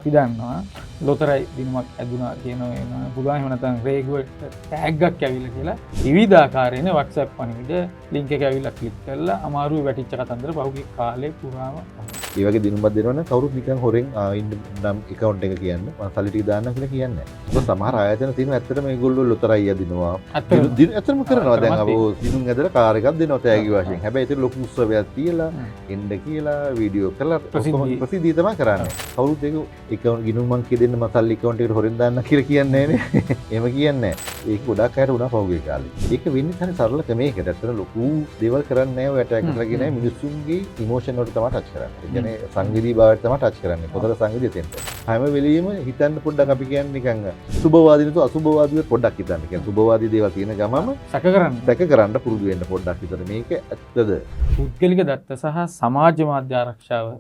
අපි දන්නවා ලොතරැයි දිනුමක් ඇදුනා කියන වෙනවා පුළුවන් එහෙම නැත්නම් රේගුවට ටැග්ගක් ඇවිල්ලා කියලා විවිධාකාරයෙන් WhatsApp පණිවිඩ ලින්ක් එක ඇවිල්ලා ක්ලික් කරලා අමාරුවේ වැටිච්ච කතන්දර පහුගිය කාලේ පුරාම ඒ වගේ දිනුමක් දෙනවනම් කවුරුත් නිකන් හොරෙන් නම් account එක කියන්න මම සල්ලි ටික දාන්න කියලා කියන්නේ නැහැ. ඒක සමහර ආයතන තියෙනවා ඇත්තටම මේගොල්ලෝ ලොතරැයි අදිනවා. ඇත්තටම කරනවා දැන් අපෝ දිනුම් ඇදලා කාර් එකක් දෙනවා තෑගි වශයෙන්. හැබැයි ඒක ලොකු උත්සවයක් තියලා එන්න කියලා වීඩියෝ කරලා ප්‍රසිද්ධිය තමයි කරන්නේ. කවුරුත් ඒක ගිනුම්මන් කියදෙන්න මසල්ලි account එකට හොරෙන් දාන්න කියලා කියන්නේ නැහැ නේ. එහෙම කියන්නේ නැහැ. ඒක ගොඩක් අයට වුණා පහුගිය කාලේ. ඒක වෙන්නේ තමයි සරල ක්‍රමයකට. ඇත්තට ලොකු දේවල් කරන්නේ නැහැ ඔය ඇටැක් කරලා කියන්නේ මිනිස්සුන්ගේ ඉමෝෂන් වලට තමයි ටච් කරන්නේ. ඒ කියන්නේ සංවේදී භාවයට තමයි ටච් කරන්නේ. පොතල සංවේදී දෙන්න. හැම වෙලෙම හිතන්න පොඩ්ඩක් අපි කියන්නේ නිකන් සුබවාදීනතු අසුබවාදීව පොඩ්ඩක් හිතන්න. කියන්නේ සුබවාදී දේවල් තියෙන ගමම සැක කරන්න පුරුදු වෙන්න පොඩ්ඩක් විතර. මේක ඇත්තද? පුද්ගලික දත්ත සහ සමාජ මාධ්‍ය ආරක්ෂාව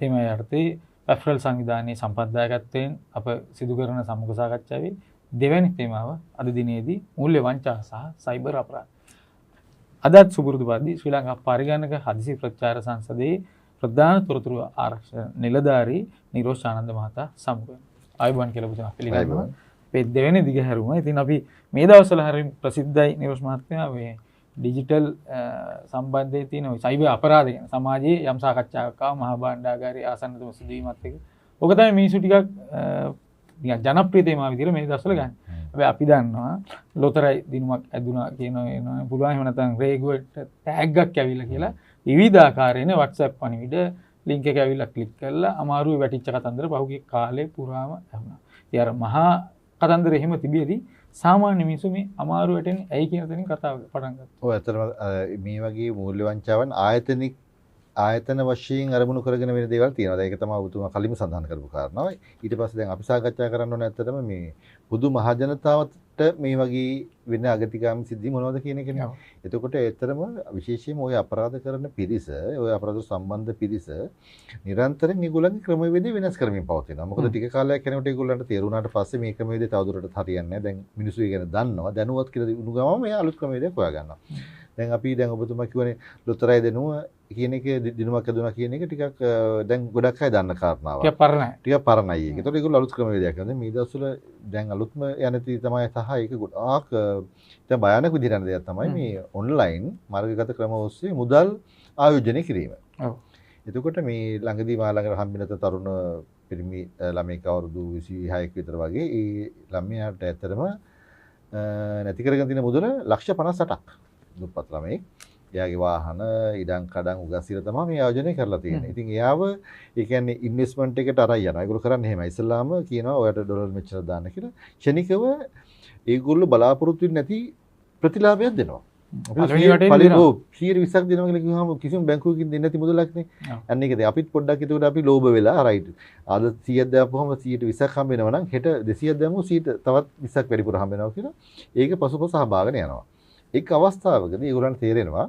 තේමය යටතේ පැෆරල් සංවිධානයේ සම්ප්‍රදායකත්වයෙන් අප සිදු කරන සමුග සාකච්ඡාවේ දෙවැනි තේමාව අද දිනේදී මූල්‍ය වංචා සහ සයිබර් අපරාධ. අදත් සුපුරුදු පරිදි ශ්‍රී ලංකා පරිගණක හදිසි ප්‍රචාර සංසදයේ ප්‍රධාන තොරතුරු ආරක්ෂක නිලධාරී නිරෝෂ් ආනන්ද මහතා සමග ආයුබෝවන් කියලා පුතේ පිළිගන්නවා. මේ දෙවෙනි දිගහැරුම. ඉතින් අපි මේ දවස්වල හරිය ප්‍රසිද්ධයි නිරෝෂ් මහත්මයා මේ ඩිජිටල් සම්බන්ධයේ තියෙන ওই සයිබර් අපරාධ ගැන සමාජයේ යම් සාකච්ඡාවක් ආව මහා භාණ්ඩාගාරයේ ආසන්නතම සිදුවීමත් එක්ක. ඔක තමයි මිනිස්සු ටිකක් නිකන් ජනප්‍රිය තේමාව විදිහට මේ දවස්වල ගන්න. හැබැයි අපි දන්නවා ලොතරැයි දිනුමක් ඇදුනා කියන වෙනවා පුළුවන් එහෙම නැත්නම් රේගුවට ටැග්ගක් ඇවිල්ලා කියලා විවිධාකාරයෙන් WhatsApp පණිවිඩ ලින්ක් එක ඇවිල්ලා ක්ලික් කරලා අමාරුවේ වැටිච්ච කතන්දර පහුගිය කාලේ පුරාම ඇහුණා. ඉතින් අර මහා කතන්දර එහෙම තිබියදී සාමාන්‍ය මිනිස්සු මේ අමාරු වැටෙන්නේ ඇයි කියන තැනින් කතාව පටන් ගත්තා. ඔව් ඇත්තටම මේ වගේ මූල්‍ය වංචාවන් ආයතන වශයෙන් අරමුණු කරගෙන වෙන දේවල් තියෙනවා. ඒක තමයි ඔබතුමා කලින්ම සඳහන් කරපු කාරණාව. ඊට පස්සේ දැන් අපි සාකච්ඡා කරන්න ඕනේ ඇත්තටම මේ පොදු මහ ජනතාවට මේ වගේ වෙන අගතිකාමී සිද්ධි මොනවද කියන එකනේ. එතකොට ඇත්තටම විශේෂයෙන්ම ওই අපරාධ කරන පිරිස, ওই අපරාධ සම්බන්ධ පිරිස නිරන්තරයෙන් ඒගොල්ලන්ගේ ක්‍රමවේද වෙනස් කරමින් පවතිනවා. මොකද ටික කාලයක් යනකොට ඒගොල්ලන්ට තේරුණාට පස්සේ මේ ක්‍රමවේදය තවදුරටත් හරියන්නේ නැහැ. දැන් මිනිස්සු ඒ ගැන දන්නවා. දැනුවත් කියලා උණු ගමම මේ අලුත් ක්‍රමවේදයක් හොයාගන්නවා. දැන් අපි දැන් ඔබතුමා කියවනේ ලොතරැයි දෙනුව කියන එක දිනුමක් ඇදුනා කියන එක ටිකක් දැන් ගොඩක් අය දන්න කාරණාවක්. ටිකක් පරණයි ඒක. ඒතකොට ඒගොල්ලෝ අලුත් ක්‍රමවේදයක් කරනවා. මේ දවස්වල දැන් අලුත්ම යන තී තමයි සහ ඒක ගොඩාක් දැන් භයානක විදිහට යන දෙයක් තමයි මේ ඔන්ලයින් මාර්ගගත ක්‍රම ඔස්සේ මුදල් ආයෝජනය කිරීම. ඔව්. එතකොට මේ ළඟදී මා ළඟ හම්බෙන තරුණ පිරිමි ළමයෙක් අවුරුදු 26ක විතර වගේ ඒ ළමයාට ඇත්තටම නැති කරගෙන තියෙන මුදල ලක්ෂ 58ක්. දුප්පත් ළමයි. එයාගේ වාහන, ඉඩම් කඩම් උගස්සිර තමයි මේ ආයෝජනය කරලා තියෙන්නේ. ඉතින් එයාව ඒ කියන්නේ ඉන්වෙස්ට්මන්ට් එකට අරන් යනවා. ඒගොල්ලෝ කරන්නේ එහෙමයි. ඉස්සල්ලාම කියනවා ඔයාලට ඩොලර් මෙච්චර දාන්න කියලා. ක්ෂණිකව ඒගොල්ලෝ බලාපොරොත්තු වෙන්නේ නැති ප්‍රතිලාභයක් දෙනවා. අපි 120ක් දෙනවා කියලා කිව්වම කිසිම බැංකුවකින් දෙන්නේ නැති මුදලක් නේ. අන්න ඒකද අපිත් පොඩ්ඩක් ඒකට අපි ලෝභ වෙලා රයිට්. අද 100ක් දාපුවම 120ක් හම්බ වෙනවා නම් හෙට 200ක් දැම්මොත් 100 තවත් 20ක් වැඩිපුර හම්බ වෙනවා කියලා. ඒක පසුපස හබාගෙන යනවා. එක් අවස්ථාවකදී ඒගොල්ලන්ට තේරෙනවා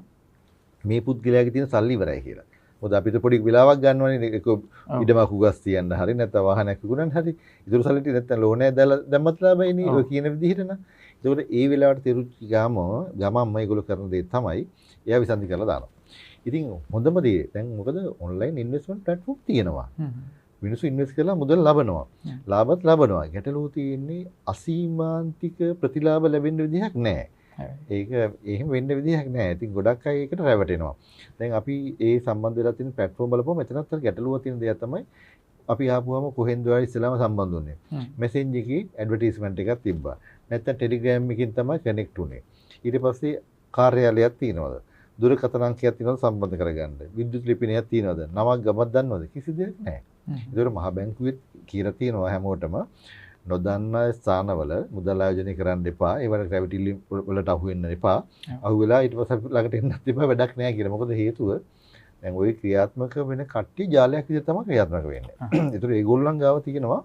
මේ පුද්ගලයාගේ තියෙන සල්ලි ඉවරයි කියලා. මොකද අපිට පොඩි වෙලාවක් ගන්නවනේ ඒක ඉඩමක් උගස් තියන්න හරි නැත්නම් වාහනයක් විකුණන්න හරි. ඉතුරු සල්ලි ටික නැත්නම් ලෝනයක් දාලා දැම්මත් ලාභයි නේ ඔය කියන විදිහට න ะ. ඒකට ඒ වෙලාවට තේරුච්ච ගමම්ම ඒගොල්ලෝ කරන දේ තමයි එයා විසන්දි කරලා දානවා. ඉතින් හොඳම දේ දැන් මොකද ඔන්ලයින් ඉන්වෙස්ට්මන්ට් ප්ලැට්ෆෝම් තියෙනවා. මිනිස්සු ඉන්වෙස්ට් කරලා මුදල් ලබනවා. ලාභත් ලබනවා. ගැටලුව තියෙන්නේ අසීමාන්තික ප්‍රතිලාභ ලැබෙන්න විදිහක් නැහැ. ඒක එහෙම වෙන්න විදිහක් නැහැ. ඉතින් ගොඩක් අය ඒකට රැවටෙනවා. දැන් අපි ඒ සම්බන්ධ වෙලා තියෙන platform බලපුවම මෙතනත් ගැටලුව තියෙන දෙයක් තමයි අපි ආපුවම කොහෙන්ද ඔයාලා ඉස්සෙල්ලාම සම්බන්ධ වුනේ. මැසේජ් එකේ ඇඩ්වර්ටයිස්මන්ට් එකක් තිබ්බා. නැත්නම් ටෙලිග්‍රෑම් එකකින් තමයි කනෙක්ට් වුනේ. ඊට පස්සේ කාර්යාලයක් තියෙනවද? දුරකථන අංකයක් තියෙනවද සම්බන්ධ කරගන්න? විද්‍යුත් ලිපිනයක් තියෙනවද? නමක් ගමක් දන්නවද? කිසි දෙයක් නැහැ. ඒතර මහ බැංකුවේ කියලා තියෙනවා හැමෝටම නොදන්නා ස්ථානවල මුදල් ආයෝජනය කරන්න එපා. ඒවට ග්‍රැවිටි වලට අහු වෙන්න එපා. අහු වෙලා ඊට පස්සේ ළඟට එන්නත් එපා වැඩක් නැහැ කියලා. මොකද හේතුව දැන් ওই ක්‍රියාත්මක වෙන කට්ටිය ජාලයක් විදිහට තමයි ක්‍රියාත්මක වෙන්නේ. ඒතර ඒගොල්ලන් ගාව තියෙනවා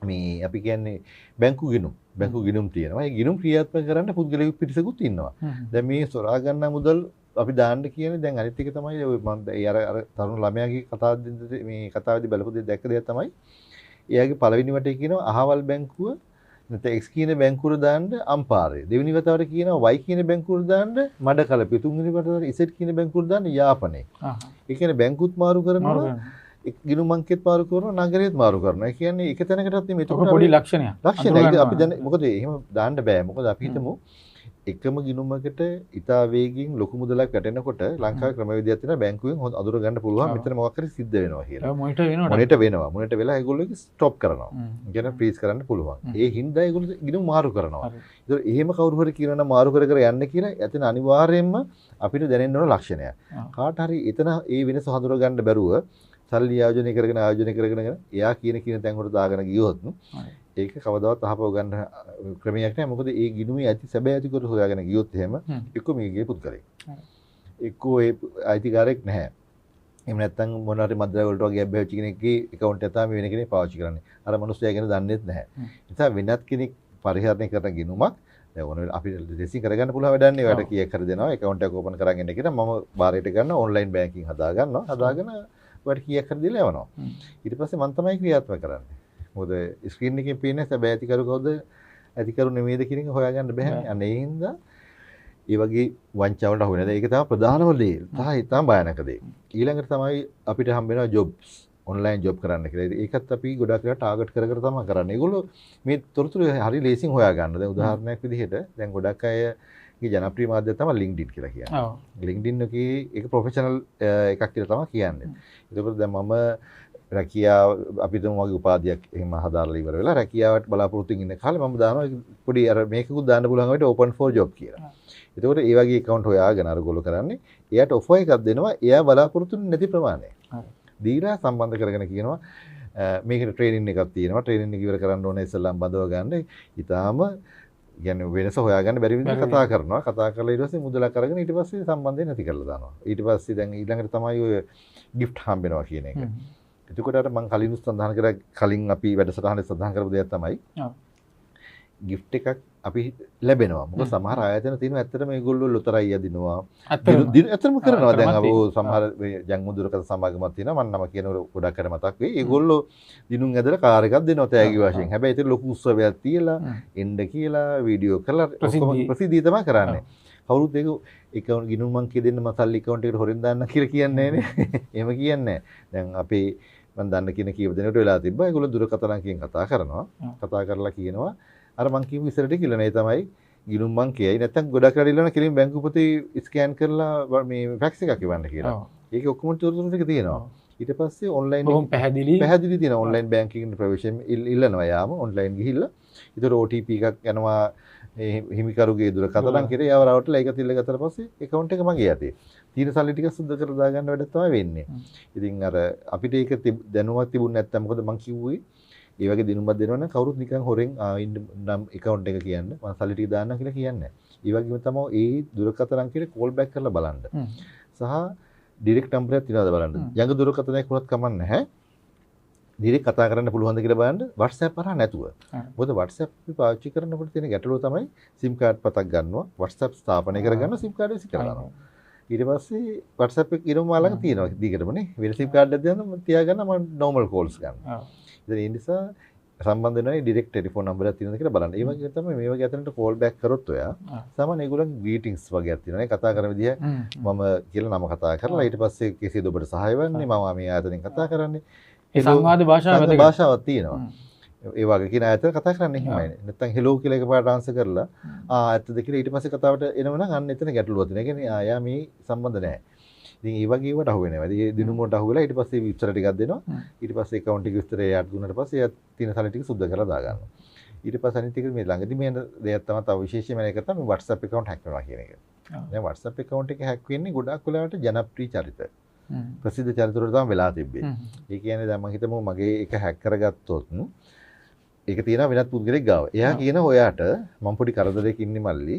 මේ අපි කියන්නේ බැංකු ගිණුම් තියෙනවා. ඒ ගිණුම් ක්‍රියාත්මක කරන්න පුද්ගලික පිරිසකුත් ඉන්නවා. දැන් මේ සොරා ගන්න මුදල් අපි දාන්න කියන්නේ දැන් අනිත් එක තමයි මම අර තරුණ ළමයාගේ කතාවේදී මේ කතාවේදී බලපු දෙයක් දැක්ක දෙයක් තමයි එයාගේ පළවෙනි වටේ කියනවා අහවල් බැංකුව නැත්නම් X කියන බැංකුවට දාන්න අම්පාරය. දෙවෙනි වතාවට කියනවා Y කියන බැංකුවට දාන්න මඩකලපිය. තුන්වෙනි වතාවට Z කියන බැංකුවට දාන්න යාපනයේ. ඒ කියන්නේ බැංකුත් මාරු කරනවා ගිණුම් අංකෙත් මාරු කරනවා නගරෙත් මාරු කරනවා. ඒ කියන්නේ එක තැනකටත් නෙමෙයි. ඒක පොඩි ලක්ෂණයක්. ලක්ෂණයක්. අපි දැන් මොකද එහෙම දාන්න බෑ. මොකද අපි හිතමු එකම ගිණුමකට ඉතා වේගින් ලොකු මුදලක් වැටෙනකොට ලංකාවේ ක්‍රමවේදයක් තියෙනවා බැංකුවෙන් අඳුර ගන්න පුළුවන් මෙතන මොකක් හරි සිද්ධ වෙනවා කියලා. මොනිටර් වෙනවා. මොනිටර් වෙලා ඒගොල්ලෝ ඒක ස්ටොප් කරනවා. කියන ෆ්‍රීස් කරන්න පුළුවන්. ඒ හින්දා ඒගොල්ලෝ ගිණුම් මාරු කරනවා. ඒතකොට එහෙම කවුරු හරි කියනවා නම් මාරු කර කර යන්න කියලා එතන අනිවාර්යයෙන්ම අපිට දැනෙන්න ඕන ලක්ෂණයක්. කාට හරි එතන ඒ වෙනස හඳුර ගන්න බැරුව සල්ලි ආයෝජනය කරගෙන එයා කියන තැන් වලට දාගෙන ගියොත් ඒක කවදාවත් අහපව ගන්න ක්‍රමයක් නැහැ. මොකද ඒ ගිණුමේ ඇති සැබෑ ඇති කොට හොයාගෙන ගියොත් එහෙම එක්ක මේකේ පුද්ගලෙක්. එක්කෝ ඒ අයිතිකාරයෙක් නැහැ. එහෙම නැත්නම් මොන හරි මද්ද්‍රව්‍ය වලට වගේ අබ්බැහිච්ච කෙනෙක්ගේ account එක තමයි වෙන කෙනෙක් පාවිච්චි කරන්නේ. අර මිනිස්සයා ගැන දන්නේත් නැහැ. ඒ නිසා වෙනත් කෙනෙක් පරිහරණය කරන ගිණුමක් දැන් ඕන අපි ලෙසින් කරගන්න පුළුවන් වැඩක් නේ. ඔයාලට කීයක් හරි දෙනවා account එක open කරන් එන්න කියලා මම බාරයට ගන්න online banking හදා ගන්නවා. හදාගෙන ඔයාලට කීයක් හරි දීලා යවනවා. ඊට පස්සේ මම තමයි ක්‍රියාත්මක කරන්නේ. මොකද ස්ක්‍රීන් එකේ පේන්නේ සැබෑ ඇතිකරු කවුද ඇතිකරු නෙමෙයිද කියන එක හොයාගන්න බැහැ. අන්න ඒ හින්දා ඒ වගේ වංචාවලට අහු වෙනවා. ඒක තමයි ප්‍රධානම දේ. තාම භයානක දේ. ඊළඟට තමයි අපිට හම්බ වෙනවා ජොබ්ස්. ඔන්ලයින් ජොබ් කරන්න කියලා. ඒකත් අපි ගොඩක් වෙලා ටාගට් කර කර තමයි කරන්නේ. ඒගොල්ලෝ මේ තොරතුරු හරි ලේසින් හොයාගන්න. දැන් උදාහරණයක් විදිහට දැන් ගොඩක් අයගේ ජනප්‍රිය මාධ්‍යය තමයි LinkedIn කියලා කියන්නේ. ඔව්. LinkedIn එකේ ඒක ප්‍රොෆෙෂනල් එකක් කියලා තමයි කියන්නේ. ඒකෝට දැන් මම රැකියාව අපි තුමු වගේ උපාධියක් එහෙම හදාරලා ඉවර වෙලා රැකියාවට බලාපොරොත්තු ඉන්න කාලේ මම දානවා පොඩි අර මේකකුත් දාන්න පුළුවන් වෙයිට open for job කියලා. එතකොට ඒ වගේ account හොයාගෙන අරගොල්ලෝ කරන්නේ එයාට offer එකක් දෙනවා එයා බලාපොරොත්තු නැති ප්‍රමාණය. දීලා සම්බන්ධ කරගෙන කියනවා මේකට ට්‍රේනින් එකක් තියෙනවා ට්‍රේනින් එක ඉවර කරන්න ඕනේ ඉස්සෙල්ලාම බඳව ගන්න. ඊටාම කියන්නේ වෙනස හොයාගන්න බැරි විදිහට කතා කරනවා. කතා කරලා ඊට පස්සේ මුදලක් අරගෙන ඊට පස්සේ සම්බන්ධය නැති කරලා දානවා. ඊට පස්සේ දැන් ඊළඟට තමයි ඔය gift හම්බෙනවා කියන එක. එතකොට අර මම කලින් සඳහන් කරා කලින් අපි වැඩසටහනේ සඳහන් කරපු දෙයක් තමයි gift එකක් අපි ලැබෙනවා. මොකද සමහර ආයතන තියෙනවා ඇත්තටම මේගොල්ලෝ ලොතරැයි යදිනවා. ඇත්තටම කරනවා. දැන් අපෝ සමහර ජංගමුදුරකත සමාගමක් තියෙනවා. මම නම කියනකොට ගොඩක් අර මතක් වෙයි. ඒගොල්ලෝ දිනුම් ඇදලා කාර් එකක් දෙනවා තෑගි වශයෙන්. හැබැයි ඒක ලොකු උත්සවයක් තියලා එන්න කියලා වීඩියෝ කරලා ප්‍රසිද්ධිය තමයි කරන්නේ. කවුරුත් ඒක ගිණුම් මං දෙන්න මසල්ලි account එකට හොරෙන් දාන්න කියලා කියන්නේ නැහැ. එහෙම කියන්නේ නැහැ. දැන් අපේ මම දන්න කියන කීප දෙනෙකුට වෙලා තිබ්බා. ඒගොල්ලෝ දුරකථන අංකයෙන් කතා කරනවා. කතා කරලා කියනවා අර මං කියපු ඉස්සරට කියලා නේ තමයි ගිණුම් මං කියයි. නැත්තම් ගොඩක් රට ඉල්ලන කෙලින් බැංකු පොතේ ස්කෑන් කරලා මේ ෆැක්ස් එකක් එවන්න කියලා. ඒක ඔක්කොම තොරතුරු ටික තියෙනවා. ඊට පස්සේ ඔන්ලයින් බොහොම පැහැදිලි තියෙනවා. ඔන්ලයින් බැංකින් ප්‍රවේශයෙන් ඉල්ලනවා යාම ඔන්ලයින් ගිහිල්ලා. ඒතර OTP එකක් යනවා හිමිකරුගේ දුරකථන අංකයට යව රවට්ටලා ඒක තිල්ල ගත්තට පස්සේ account එක මගේ යතේ. තීන සල්ලි ටික සුද්ධ කරලා දාගන්න වැඩ තමයි වෙන්නේ. ඉතින් අර අපිට ඒක දැනුමක් තිබුණ නැත්නම් මොකද මං කිව්වේ ඒ වගේ දිනුමක් දෙනවනම් කවුරුත් නිකන් හොරෙන් නම් account එක කියන්න මම සල්ලි ටික දාන්න කියලා කියන්නේ නැහැ. ඒ වගේම තමයි ඒ දුරකථන අංකයට call back කරලා බලන්න. සහ direct number එකක් තියනවාද බලන්න. යඟ දුරකථනයක් වුණත් කමක් නැහැ. direct කතා කරන්න පුළුවන්ද කියලා බලන්න WhatsApp හරහා නැතුව. මොකද WhatsApp අපි පාවිච්චි කරනකොට තියෙන ගැටලුව තමයි SIM card පතක් ගන්නවා. WhatsApp ස්ථාපනය කරගන්න SIM card එක කරනවා. ඊට පස්සේ WhatsApp එක ඉරම ළඟ තියෙනවා දිගටමනේ. වෙන SIM card එකක් දෙන්න තියාගන්න මම normal calls ගන්නවා. ඉතින් ඒ නිසා සම්බන්ධ වෙනයි direct telephone number එකක් තියෙනවද කියලා බලන්න. ඒ වගේ තමයි මේ වගේ අතනට call back කරොත් ඔයා සාමාන්‍ය ඒගොල්ලන් greetings වගේක් තියෙනවා නේ කතා කරන විදිහ මම කියලා නම කතා කරලා ඊට පස්සේ කෙසේද ඔබට සහාය වෙන්නේ මම මේ ආයතනෙන් කතා කරන්නේ. ඒ සංවාද භාෂාවක් තියෙනවා. ඒ වගේ කියන ආයතන කතා කරන්නේ එහෙමයි. නැත්තම් hello කියලා එකපාරට ආන්සර් කරලා ඇත්තද කියලා ඊට පස්සේ කතාවට එනවනම් අන්න එතන ගැටලුවක් තියෙනවා. ඒ කියන්නේ යා මේ සම්බන්ධ නැහැ. ඉතින් ඒ වගේ ඒවට අහු වෙනවා. ඉතින් ඒ දිනුම වලට අහු වෙලා ඊට පස්සේ විස්තර ටිකක් දෙනවා. ඊට පස්සේ account එක විස්තරය යාට දුන්නාට පස්සේ යා තියෙන සල්ලි ටික සුද්ධ කරලා දා ගන්නවා. ඊට පස්සේ අනිත් එක මේ ළඟදී මේ දෙයක් තමයි තව විශේෂම එක තමයි WhatsApp account hack කරනවා කියන එක. දැන් WhatsApp account එක hack වෙන්නේ ගොඩක් වෙලාවට ජනප්‍රිය චරිත. ප්‍රසිද්ධ චරිත වලට තමයි වෙලා තිබ්බේ. ඒ කියන්නේ දැන් මම හිතමු මගේ එක hack කරගත්තොත් ඒක තියෙනවා වෙනත් පුද්ගලෙක් ගාව. එයා කියන ඔයාට මම පොඩි කරදරයක ඉන්නේ මල්ලි.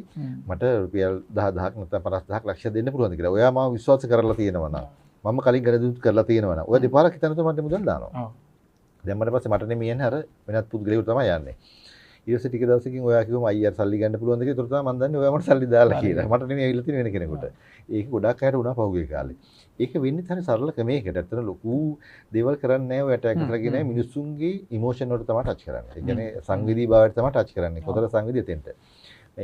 මට රුපියල් 10000ක් නැත්නම් 50000ක් ලක්ෂයක් දෙන්න පුළුවන්ද කියලා. ඔයා මාව විශ්වාස කරලා තියෙනවා නම් මම කලින් ගණදුත් කරලා තියෙනවා නම් ඔයා දෙපාරක් හිතනකොට මට මුදල් දානවා. දැන් මට පස්සේ මට නෙමෙයි යන්නේ අර වෙනත් පුද්ගලයෙකුට තමයි යන්නේ. ඊට පස්සේ ටික දවසකින් ඔයා කිව්වම අයියා සල්ලි ගන්න පුළුවන්ද කියලා. ඒතර තමයි මම දන්නේ ඔයා මට සල්ලි දාලා කියලා. මට නෙමෙයි ඇවිල්ලා තියෙන වෙන කෙනෙකුට. ඒක ගොඩක් අයට වුණා පහුගිය කාලේ. ඒක වෙන්නේ හරි සරල ක්‍රමයකට. ඇත්තට ලොකු දේවල් කරන්නේ නැහැ ඔය ඇටැක් කරගෙන නැහැ. මිනිස්සුන්ගේ ඉමෝෂන් වලට තමයි ටච් කරන්නේ. ඒ කියන්නේ සංවේදී භාවයට තමයි ටච් කරන්නේ. කොතන සංවේදී එතෙන්ට.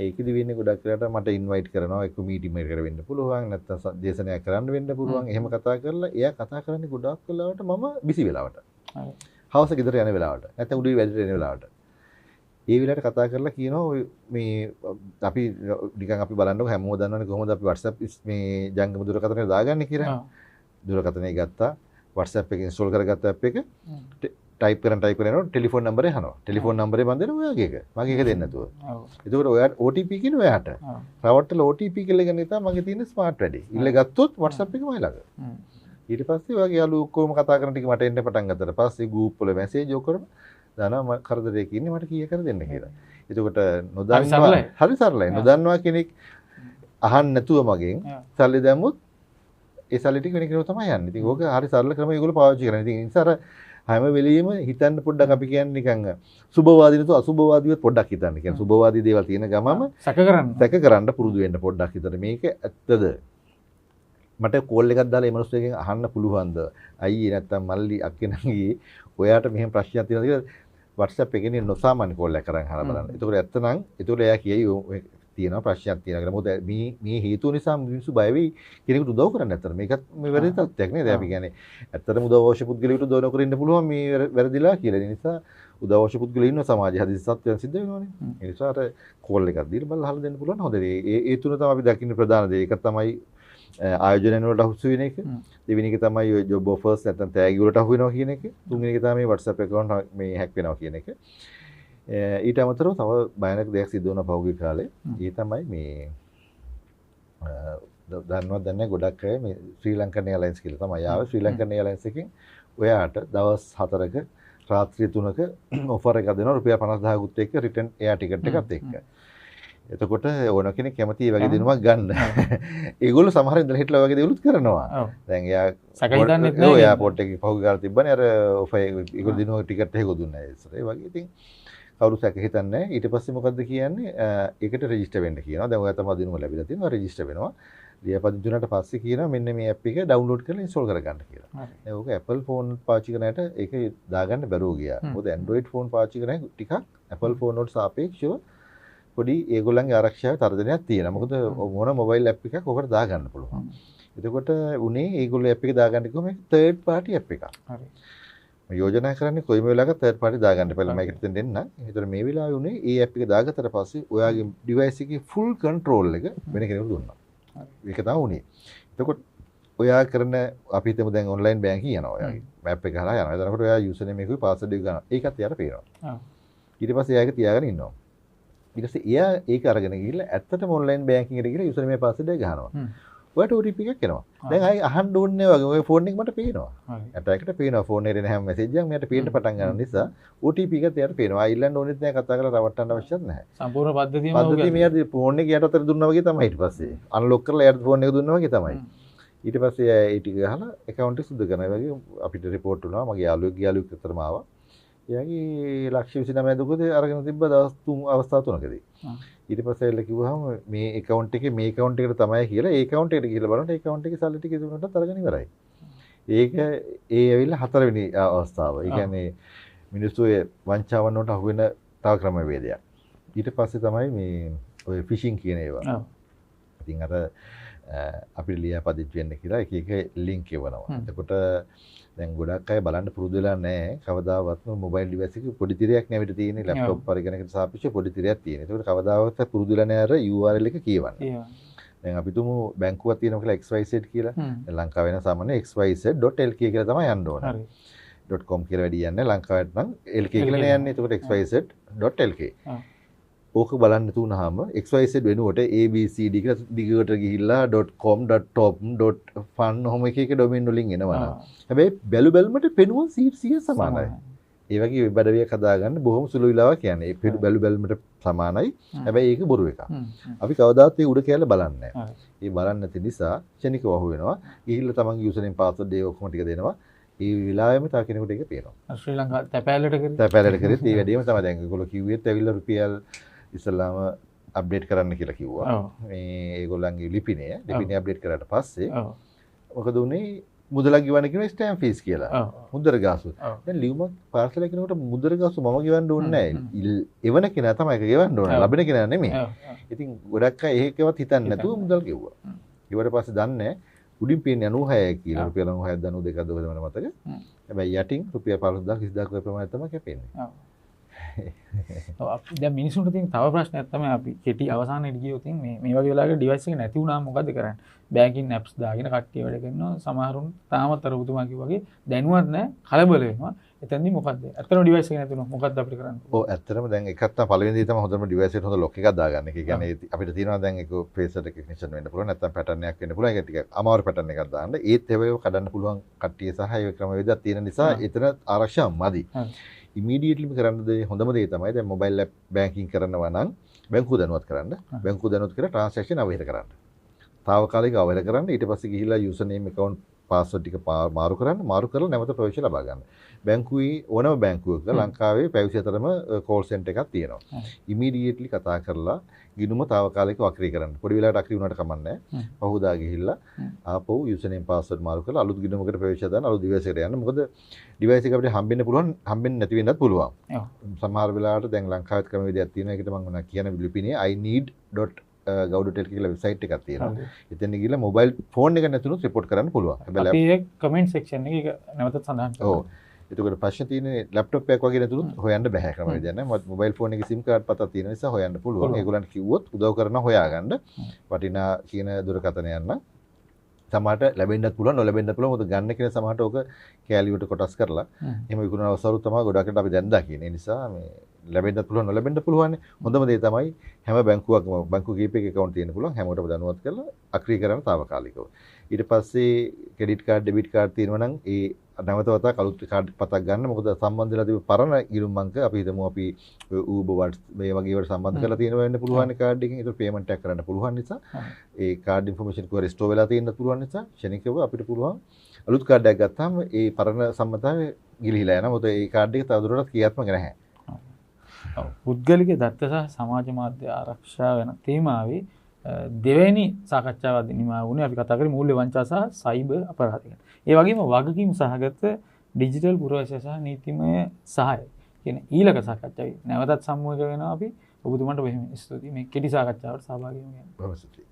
ඒකෙදි වෙන්නේ ගොඩක් වෙලාවට මට ඉන්වයිට් කරනවා එක්ක මීටින් එකකට වෙන්න පුළුවන් නැත්නම් දේශනයක් කරන්න වෙන්න පුළුවන් එහෙම කතා කරලා එයා කතා කරන්නේ ගොඩක් වෙලාවට මම බිසි වෙලාවට හවස ගෙදර යන වෙලාවට නැත්නම් උදේ වැඩට එන වෙලාවට ඒ වෙලාවට කතා කරලා කියනවා මේ අපි නිකන් අපි බලන්නකො හැමෝම දන්නවනේ කොහොමද අපි WhatsApp මේ ජංගම දුරකථනය දාගන්නේ කියලා දුරකථනය ගත්තා WhatsApp එක ඉන්ස්ටෝල් කරගත්ත ඇප් එක ටයිප් කරනකොට ටෙලිෆෝන් නම්බරේ අහනවා. ටෙලිෆෝන් නම්බරේ මන් දෙන ඔයාගේ එක. මගේ එක දෙන්න නැතුව. එතකොට ඔයාට OTP කියන ඔයාට. රවට්ටල OTP කියලා ගන්න ඉතින් මගේ තියෙන ස්මාර්ට් වැඩි. ඉල්ල ගත්තොත් WhatsApp එක මයි ළඟ. ඊට පස්සේ ඔයාගේ යාළුවෝ ඔක්කොම කතා කරන ටික මට එන්න පටන් ගත්තාට පස්සේ ගෲප් වල මැසේජ් ඔක්කොම දානවා කරදරයක ඉන්නේ මට කීය කර දෙන්න කියලා. එතකොට නොදන්නවා හරි සරලයි. නොදන්නවා කෙනෙක් අහන්න නැතුව මගෙන් සල්ලි දැම්මොත් ඒ සල්ලි ටික වෙන කෙනෙකුට තමයි යන්නේ. ඉතින් ඕක හරි සරල ක්‍රම ඒගොල්ලෝ පාවිච්චි කරනවා. ඉතින් ඒ නිසා හැම වෙලෙම හිතන්න පොඩ්ඩක් අපි කියන්නේ නිකන් සුබවාදී නතු අසුබවාදීවත් පොඩ්ඩක් හිතන්න. කියන්නේ සුබවාදී දේවල් තියෙන ගමම සැක කරන්න පුරුදු වෙන්න පොඩ්ඩක් හිතන්න. මේක ඇත්තද? මට කෝල් එකක් දාලා මේ මිනිස්සුගෙන් අහන්න පුළුවන්ද? අයියේ නැත්තම් මල්ලි අක්කේ නංගී ඔයාට මෙහෙම ප්‍රශ්නයක් තියෙනවද කියලා WhatsApp එකේ නොසාමාන්‍ය කෝල් එකක් කරන් අහලා බලන්න. ඒතකොට ඇත්තනම් ඒතකොට එයා කියයි තියෙනවා ප්‍රශ්නයක් තියෙනවා කියලා. මොකද මේ හේතුව නිසා මිනිස්සු බය වෙයි කෙනෙකුට උදව් කරන්න නැත්තර. මේකත් මේ වැරදි තත්ත්වයක් නේද? අපි කියන්නේ ඇත්තටම උදව් අවශ්‍ය පුද්ගලයෙකුට උදව් නොකර ඉන්න පුළුවන් මේ වැරදිලා කියලා. ඒ නිසා උදව් අවශ්‍ය පුද්ගලයෝ ඉන්නවා සමාජයේ හදිසි සත්‍යයන් සිද්ධ වෙනවානේ. ඒ නිසා අර කෝල් එකක් දීලා බලලා අහලා දෙන්න පුළුවන්. හොඳයි. ඒ තුන තමයි අපි දකින්න ප්‍රධාන දේ. එක තමයි ආයෝජනයන් වලට අහුසු වෙන එක. දෙවෙනි එක තමයි ඔය ජොබ් ඔෆර්ස් නැත්නම් තෑගි වලට අහු වෙනවා කියන එක. තුන්වෙනි එක තමයි WhatsApp account මේ හැක් වෙනවා කියන එක. ඊට අමතරව තව භයානක දෙයක් සිද්ධ වුණා පහුගිය කාලේ. ඒ තමයි මේ දන්නවද දන්නේ ගොඩක් අය මේ ශ්‍රී ලංකන් එයර්ලයින්ස් කියලා තමයි ආවේ. ශ්‍රී ලංකන් එයර්ලයින්ස් එකෙන් ඔයාට දවස් 4ක රාත්‍රී 3ක ඔෆර් එකක් දෙනවා රුපියල් 50000කුත් එක්ක රිටර්න් එයා ටිකට් එකත් එක්ක. එතකොට ඕන කෙනෙක් කැමති වගේ දෙනුමක් ගන්න. ඒගොල්ලෝ සමහර ඉඳලා හිටලා වගේ දේවලුත් කරනවා. දැන් එයා සැකහිතන්නෙත් නෑ. ඔය එයාපෝට් එකේ පහුගිය කාලේ තිබ්බනේ අර ඔෆර් ඒගොල්ලෝ දිනුවක ටිකට් එකක දුන්නා ඒසර. ඒ වගේ ඉතින් කවුරු සැක හිතන්නේ නැහැ. ඊට පස්සේ මොකද්ද කියන්නේ? ඒකට රෙජිස්ටර් වෙන්න කියනවා. දැන් ඔයා තමයි දිනුම ලැබිලා තියෙනවා. රෙජිස්ටර් වෙනවා. ලියාපදිංචි වුණාට පස්සේ කියනවා මෙන්න මේ ඇප් එක ඩවුන්ලෝඩ් කරලා ඉන්ස්ටෝල් කරගන්න කියලා. දැන් ඕක Apple phone පාවිච්චි කරන අයට ඒක දාගන්න බැරුව ගියා. මොකද Android phone පාවිච්චි කරන ටිකක් Apple phone වලට සාපේක්ෂව පොඩි ඒගොල්ලන්ගේ ආරක්ෂාවේ තර්ජනයක් තියෙනවා. මොකද මොන මොබයිල් ඇප් එකක් ඔකට දාගන්න පුළුවන්. එතකොට උනේ ඒගොල්ලෝ ඇප් එක දාගන්න කිව්වම third party ඇප් එකක්. හරි. යෝජනා කරන්නේ කොයිම වෙලාවක third party දාගන්න කියලා මම ඒකට දෙන්න. ඒතර මේ වෙලාවේ උනේ ඒ ඇප් එක දාගත්තට පස්සේ ඔයාගේ device එකේ full control එක වෙන කෙනෙකුට දුන්නා. ඒක තමයි උනේ. එතකොට ඔයා කරන අපි හිතමු දැන් online banking යනවා ඔයාගේ. map එක හරහා යනවා. එතකොට ඔයා username එකකුයි password එක ගන්නවා. ඒකත් එයාට පේනවා. ඊට පස්සේ එයා ඒක තියාගෙන ඉන්නවා. ඊට පස්සේ එයා ඒක අරගෙන ගිහිල්ලා ඇත්තටම online banking එකට ගිහිල්ලා username password එක ගහනවා. ඔයාට OTP එකක් එනවා. දැන් ආයි අහන්න ඕනේ වගේ ඔය ෆෝන් එක මට පේනවා. ඇටැක් එකට පේනවා ෆෝන් එකේ එන හැම මැසේජ් එකක්ම මට පේන්න පටන් ගන්න නිසා OTP එකත් එයාට පේනවා. ආයි ඉල්ලන්න ඕනෙත් නැහැ කතා කරලා රවට්ටන්න අවශ්‍යත් නැහැ. සම්පූර්ණ පද්ධතියම මෙයාට ෆෝන් එක යට අතර දුන්නා වගේ තමයි ඊට පස්සේ. අන්ලොක් කරලා එයාට ෆෝන් එක දුන්නා වගේ තමයි. ඊට පස්සේ ඒ ටික ගහලා account එක සුද්ධ කරනවා. ඒ වගේ අපිට report වුණා. මගේ යාළුවෙක් අතරම ආවා. එයාගේ ලක්ෂ 29 දුකද අරගෙන තිබ්බ දවස් 3 අවස්ථා 3කදී. ඊට පස්සේ එල්ල කිව්වහම මේ account එකේ මේ account එකට තමයි කියලා ඒ account එකට ගිහලා බලනකොට ඒ account එකේ සල්ලි ටික දුන්නට අරගෙන ඉවරයි. ඒක ඒ ඇවිල්ලා හතරවෙනි අවස්ථාව. ඒ කියන්නේ මිනිස්සු ඒ වංචාවන් වලට අහු වෙන තව ක්‍රමවේදයක්. ඊට පස්සේ තමයි මේ ඔය ෆිෂින් කියන ඒවා. ඉතින් අර අපිට ලියාපදිංචි වෙන්න කියලා එක එක ලින්ක් එවනවා. එතකොට දැන් ගොඩක් අය බලන්න පුරුදු වෙලා නැහැ. කවදාවත්ම මොබයිල් ඩිවයිස් එකේ පොඩි තිරයක් නෙවෙයි තියෙන්නේ. ලැප්ටොප් පරිගණකයට සාපේක්ෂව පොඩි තිරයක් තියෙනවා. ඒකට කවදාවත් පුරුදු වෙලා නැහැ අර URL එක කියවන්න. දැන් අපි තුමු බැංකුවක් තියෙනවා කියලා XYZ කියලා. දැන් ලංකාවේ වෙන සාමාන්‍ය xyz.lk කියලා තමයි යන්න ඕනේ. හරි. .com කියලා වැඩි යන්නේ ලංකාවට නම් LK කියලා නේ යන්නේ. එතකොට xyz.lk. ඕක බලන්න තුනහම XYZ වෙනුවට ABCD කියලා දිගට ගිහිල්ලා .com .top .fun ඔහොම එක එක ඩොමේන් වලින් එනවා. හැබැයි බැලු බැලමට පෙනුම 100% සමානයි. ඒ වගේ වෙබ් අඩවියක් හදාගන්න බොහොම සුළු වෙලාවක් යන්නේ. ඒ බැලු බැලමට සමානයි. හැබැයි ඒක බොරු එකක්. අපි කවදාත් ඒ උඩ කියලා බලන්නේ නැහැ. ඒ බලන්නේ නැති නිසා ක්ෂණිකව අහු වෙනවා. ගිහිල්ලා තමන්ගේ යූසර් නේම් පාස්වර්ඩ් ඒ ඔක්කොම ටික දෙනවා. ඒ වෙලාවෙම තව කෙනෙකුට ඒක පේනවා. ශ්‍රී ලංකා තැපෑලට කරේ. තැපෑලට කරේ ඒ වැඩේම තමයි දැන් ඒගොල්ලෝ කිව්වෙත් ඇවිල්ලා රුපියල් ඉස්සල්ලාම අප්ඩේට් කරන්න කියලා කිව්වා. මේ ඒගොල්ලන්ගේ ලිපිනය අප්ඩේට් කරාට පස්සේ මොකද උනේ මුදලක් ගෙවන්න කියන ස්ටෑම්ප් ෆීස් කියලා. මුදල් ගාසු. දැන් ලියුමක් පාර්සල් එකනකොට මුදල් ගාසු මම ගෙවන්න ඕනේ නැහැ. එවන කෙනා තමයි ඒක ගෙවන්න ඕනේ. ලබන කෙනා නෙමෙයි. ඉතින් ගොඩක් අය ඒකවත් හිතන්නේ නැතුව මුදල් ගෙව්වා. ඊට පස්සේ දන්නේ උඩින් පේන්නේ 96 කියලා රුපියල් 96ක් 92ක් දවස් වෙන මතක. හැබැයි යටින් රුපියල් 15000 20000 වගේ ප්‍රමාණයක් තමයි කැපෙන්නේ. දැන් මිනිසුන්ට තියෙන තව ප්‍රශ්නයක් තමයි අපි කෙටි අවසානයේදී ගියොත් මේ වගේ වෙලාවක ඩිවයිස් එක නැති වුණාම මොකද කරන්නේ? බෑන්කින් ඇප්ස් දාගෙන කට්ටිය වැඩ කරනවා. සමහරුන් තාමත් අර පුතුමා කිව්වා වගේ දැනුවත් නැහැ, කලබල වෙනවා. එතනදී මොකද්ද? ඇත්තටම ඩිවයිස් එක නැති වුණොත් මොකද්ද අපිට කරන්න? ඔව් ඇත්තටම දැන් එකක් තමයි පළවෙනි දේ තමයි හොඳම ඩිවයිස් එකට හොඳ ලොක් එකක් දාගන්න එක. ඒ කියන්නේ අපිට තියෙනවා දැන් ඒක ෆේස් රෙකග්නිෂන් වෙන්න පුළුවන්, නැත්නම් පැටර්න් එකක් වෙන්න පුළුවන්. ඒක ටිකක් අමාරු පැටර්න් එකක් දාන්න. ඒත් ඒව කඩන්න පුළුවන් කට්ටිය සහ ඒ ක්‍රමවේදයක් තියෙන නිසා එතන ආරක්ෂා මදි. ඉමීඩියට්ලිම කරන්න දේ හොඳම දේ තමයි දැන් මොබයිල් ඇප් බැංකින් කරනවා නම් බැංකුව දැනුවත් කරන්න. බැංකුව දැනුවත් කරලා ට්‍රාන්සැක්ෂන් අවහිර කරන්න. තාවකාලිකව අවහිර කරන්න. ඊට පස්සේ ගිහිල්ලා යූසර් නේම් account පාස්වර්ඩ් ටික මාරු කරන්න. මාරු කරලා නැවත ප්‍රවේශය ලබා ගන්න. බැංකුවේ ඕනම බැංකුවක ලංකාවේ පැවිසි අතරම කෝල් සෙන්ටර් එකක් තියෙනවා. ඉමීඩියට්ලි කතා කරලා ගිණුම තාවකාලිකව අක්‍රිය කරන්න. පොඩි වෙලාවට අක්‍රිය වුණාට කමන්නේ නැහැ. පහුදා ගිහිල්ලා ආපහු යූසර් නේම් පාස්වර්ඩ් මාරු කරලා අලුත් ගිණුමකට ප්‍රවේශය දාන්න අලුත් ඩිවයිස් එකට යන්න. මොකද ඩිවයිස් එක අපිට හම්බෙන්න පුළුවන්, හම්බෙන්නේ නැති වෙන්නත් පුළුවන්. සමහර වෙලාවට දැන් ලංකාවෙත් ක්‍රමවේදයක් තියෙනවා. ඒකට මම කියන ලිපිනේ ineed.gov.lk කියලා වෙබ්සයිට් එකක් තියෙනවා. එතන ගිහලා මොබයිල් ෆෝන් එක නැතුණොත් රිපෝට් කරන්න පුළුවන්. හැබැයි අපි ඒක කමෙන්ට් සෙක්ෂන් එකේ නැවතත් සඳහන් කරනවා. ඔව්. එතකොට ප්‍රශ්න තියෙන්නේ ලැප්ටොප් එකක් වගේ නැතුණොත් හොයන්න බෑ ක්‍රමවේදයක් නැහැ. මොබයිල් ෆෝන් එකේ SIM කාඩ් පතක් තියෙන නිසා හොයන්න පුළුවන්. ඒගොල්ලන්ට කිව්වොත් උදව් කරනවා හොයාගන්න. වටිනා කියන දුරකථනයක් නම් සමහරට ලැබෙන්නත් පුළුවන්, නොලැබෙන්නත් පුළුවන්. මොකද ගන්න කෙනා සමහරට ඕක කැලියට කොටස් කරලා එහෙම විකුණන අවස්ථාවලු තමයි ගොඩකට අපි දැන් දකින්නේ. ඒ නිසා මේ ලැබෙන්නත් පුළුවන්, නොලැබෙන්නත් පුළුවන්. හොඳම දේ තමයි හැම බැංකුවකම බැංකු කීපයක account තියෙන්න පුළුවන්. හැමෝටම දැනුවත් කරලා අක්‍රිය කරන්න තාවකාලිකව. ඊට පස්සේ ක්‍රෙඩිට් කාඩ්, ඩෙබිට් කාඩ් තියෙනවා නම් ඒ නැවත වතාවක් අලුත් කාඩ් පතක් ගන්න. මොකද සම්බන්ධ වෙලා තිබු පරණ ගිණුම් අංක අපි හිතමු අපි Uber Whats මේ වගේ ඒවාට සම්බන්ධ කරලා තියෙනවා වෙන්න පුළුවන් කාඩ් එකකින්. ඒක පේමන්ට් එකක් කරන්න පුළුවන් නිසා ඒ කාඩ් ඉන්ෆර්මේෂන් කෝ රිස්ටෝර් වෙලා තියෙන්න පුළුවන් නිසා ක්ෂණිකව අපිට පුළුවන් අලුත් කාඩ් එකක් ගත්තාම ඒ පරණ සම්මතය ගිලිහිලා යනවා. මොකද ඒ කාඩ් එක තවදුරටත් ක්‍රියාත්මක නැහැ. ඔව්. පුද්ගලික දත්ත සහ සමාජ මාධ්‍ය ආරක්ෂා වෙන තේමාවේ දෙවැනි සාකච්ඡාවක් නිමා වුණේ අපි කතා කරේ මූල්‍ය වංචා සහ සයිබර් අපරාධ ගැන. ඒ වගේම වගකීම් සහගත ඩිජිටල් පුරවැසියා සහ නීතිමය සහාය කියන ඊළඟ සාකච්ඡාවේ නැවතත් සම්මුඛ වෙනවා අපි. ඔබතුමාට බොහොම ස්තුතියි මේ කෙටි සාකච්ඡාවට සහභාගී වුණ ගැන. බොහොම ස්තුතියි.